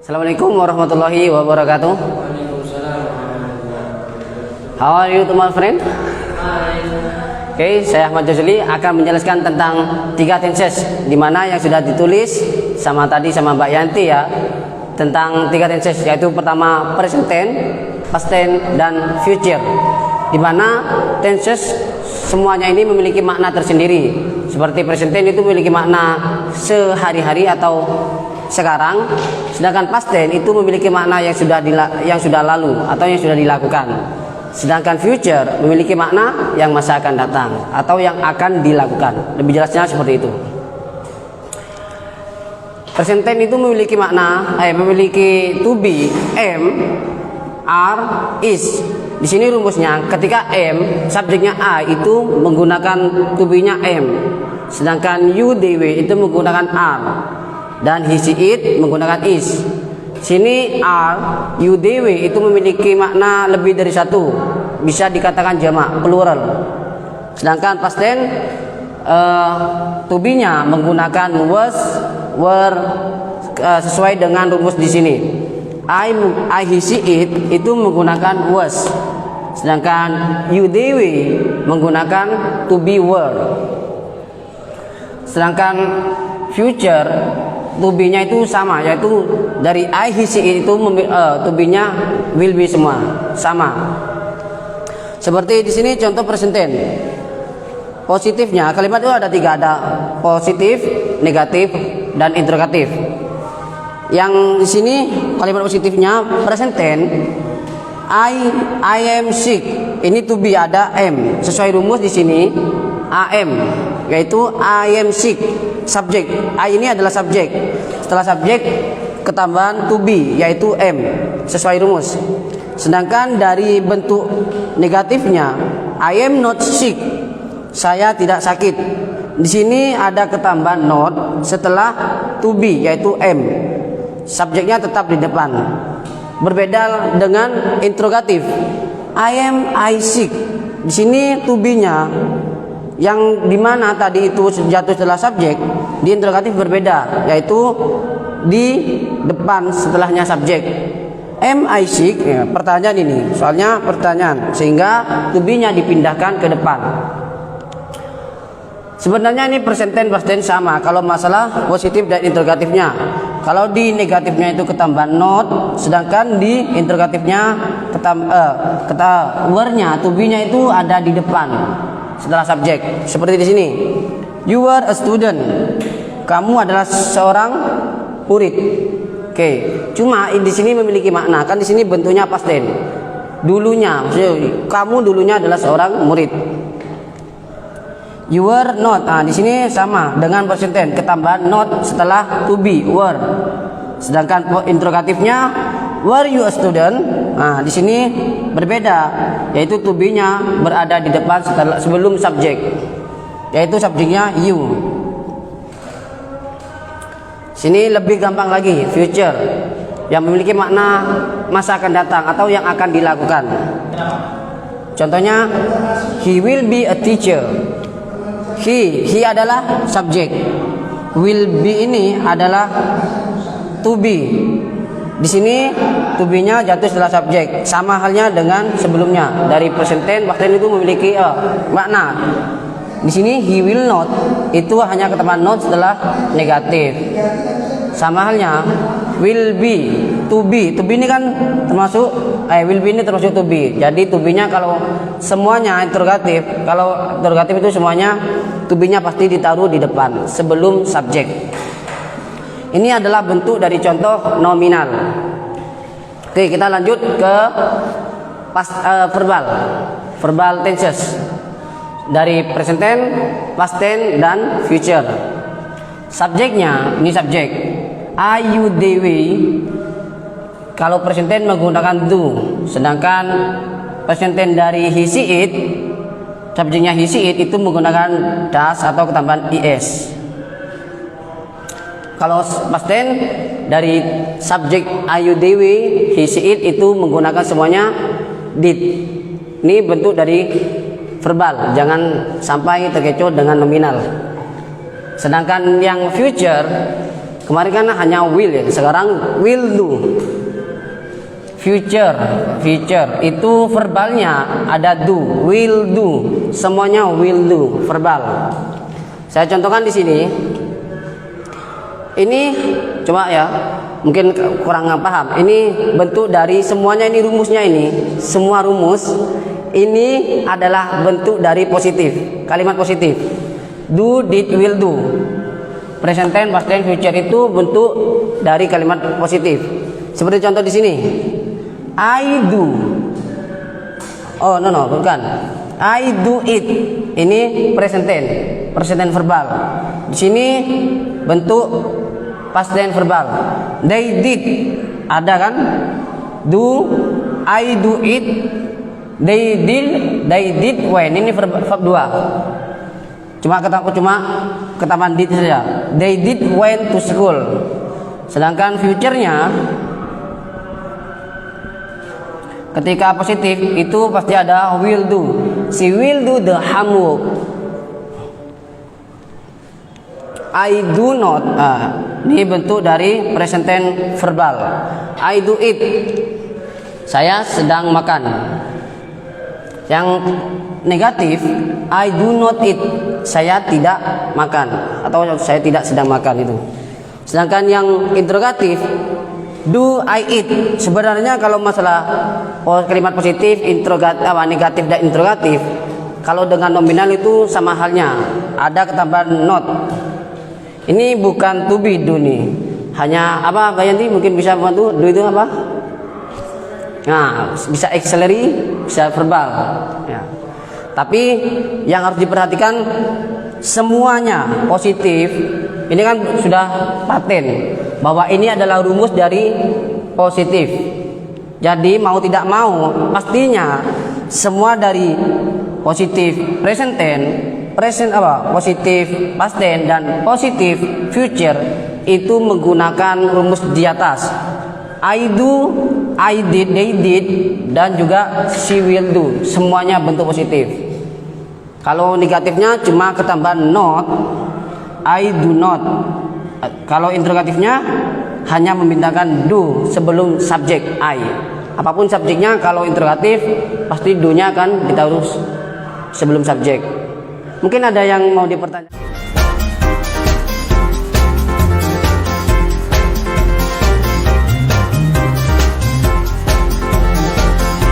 Assalamualaikum warahmatullahi wabarakatuh. How are you my friend? Oke, saya Ahmad Jazuli akan menjelaskan tentang 3 tenses, di mana yang sudah ditulis sama Mbak Yanti ya, tentang 3 tenses, yaitu pertama present tense, past tense, dan future. Di mana tenses semuanya ini memiliki makna tersendiri. Seperti present tense itu memiliki makna sehari-hari atau sekarang, sedangkan past tense itu memiliki makna yang sudah lalu atau yang sudah dilakukan. Sedangkan future memiliki makna yang masa akan datang atau yang akan dilakukan. Lebih jelasnya seperti itu. Present tense itu memiliki makna memiliki to be, am, are, is. Di sini rumusnya, ketika am subjeknya I itu menggunakan to be-nya am, sedangkan you, they, we itu menggunakan are, dan he, she, it menggunakan is. Sini are, you, they, we itu memiliki makna lebih dari satu, bisa dikatakan jamak, plural. Sedangkan past tense to be-nya menggunakan was, were, sesuai dengan rumus di sini. I, he, she, it itu menggunakan was, sedangkan you, they, we menggunakan to be, were. Sedangkan future to be-nya itu sama, yaitu dari I, he, she, it itu to be-nya will be semua sama. Seperti di sini contoh present tense. Positifnya kalimat itu ada 3, ada positif, negatif, dan interrogatif. Yang di sini kalimat positifnya present tense, I am sick. Ini to be ada am. Sesuai rumus di sini am, yaitu I am sick. Subjek I ini adalah subjek. Setelah subjek ketambahan to be, yaitu am, sesuai rumus. Sedangkan dari bentuk negatifnya I am not sick, saya tidak sakit. Di sini ada ketambahan not setelah to be, yaitu am. Subjeknya tetap di depan. Berbeda dengan interrogatif. I sick. Di sini to be-nya yang dimana tadi itu jatuh setelah subjek, di interrogatif berbeda, yaitu di depan setelahnya subjek. Am I sick? Ya, pertanyaan ini, soalnya pertanyaan, sehingga to be-nya dipindahkan ke depan. Sebenarnya ini present tense past tense sama kalau masalah positif dan interrogatifnya. Kalau di negatifnya itu ketambahan not, sedangkan di interrogatifnya were-nya, to be-nya itu ada di depan setelah subjek. Seperti di sini, you were a student, kamu adalah seorang murid. Oke, cuma di sini memiliki makna, kan di sini bentuknya past tense. Dulunya, maksudnya kamu dulunya adalah seorang murid. You were not. Nah, di sini sama dengan present tense, ketambahan not setelah to be, were. Sedangkan interrogatifnya were you a student? Nah, di sini berbeda, yaitu to be-nya berada di depan sebelum subjek, yaitu subjeknya you. Sini lebih gampang lagi, future yang memiliki makna masa akan datang atau yang akan dilakukan. Contohnya, he will be a teacher. He adalah subjek, will be ini adalah to be. Di sini to be-nya jatuh setelah subjek, sama halnya dengan sebelumnya. Dari present tense, past tense itu memiliki makna. Di sini he will not itu hanya ketambahan not setelah negatif. Sama halnya will be, to be ini kan termasuk will be ini termasuk to be. Jadi to be-nya kalau semuanya interrogatif, kalau interrogatif itu semuanya to be-nya pasti ditaruh di depan sebelum subjek. Ini adalah bentuk dari contoh nominal. Oke, kita lanjut ke verbal tenses. Dari present tense, past tense, dan future. Subjeknya, ini subjek I, you, they, we. Kalau present tense menggunakan do, sedangkan present tense dari he, she, it, subjeknya he, she, it itu menggunakan does atau ketambahan is. Kalau past tense dari subjek I, you, they, we, he, she, it itu menggunakan semuanya did. Ini bentuk dari verbal, jangan sampai terkecoh dengan nominal. Sedangkan yang future Kemarin kan hanya will ya, sekarang will do. Future itu verbalnya ada do, will do, semuanya will do, verbal. Saya contohkan di sini. Ini coba ya, mungkin kurang paham. Ini bentuk dari semuanya, ini rumusnya, ini semua rumus ini adalah bentuk dari positif, kalimat positif. Do, did, will do. Present tense, past tense, future itu bentuk dari kalimat positif. Seperti contoh di sini. I do. Oh, no, bukan. I do it. Ini present tense verbal. Di sini bentuk past tense verbal. They did. Ada kan? Do, I do it. They did when. Ini verb 2. Cuma ketambahan did saja. They did went to school. Sedangkan future-nya ketika positif itu pasti ada will do. She will do the homework. I do not. Ini bentuk dari present tense verbal. I do it. Saya sedang makan. Yang negatif, I do not eat. Saya tidak makan atau saya tidak sedang makan itu. Sedangkan yang interrogatif, do I eat. Sebenarnya kalau masalah kalimat positif, negatif dan interrogatif, kalau dengan nominal itu sama halnya, ada ketambahan not. Ini bukan to be do nih. Hanya apa Mbak Yanti mungkin bisa bantu, do itu apa? Nah, bisa auxiliary, bisa verbal ya. Tapi yang harus diperhatikan semuanya positif. Ini kan sudah paten bahwa ini adalah rumus dari positif. Jadi mau tidak mau pastinya semua dari positif present tense, positif past tense dan positif future itu menggunakan rumus di atas. I do, I did, they did, dan juga she will do. Semuanya bentuk positif. Kalau negatifnya cuma ketambahan not, I do not. Kalau interrogatifnya hanya membintangkan do sebelum subjek I. Apapun subjeknya, kalau interrogatif pasti do-nya akan kita urus sebelum subjek. Mungkin ada yang mau dipertanyakan.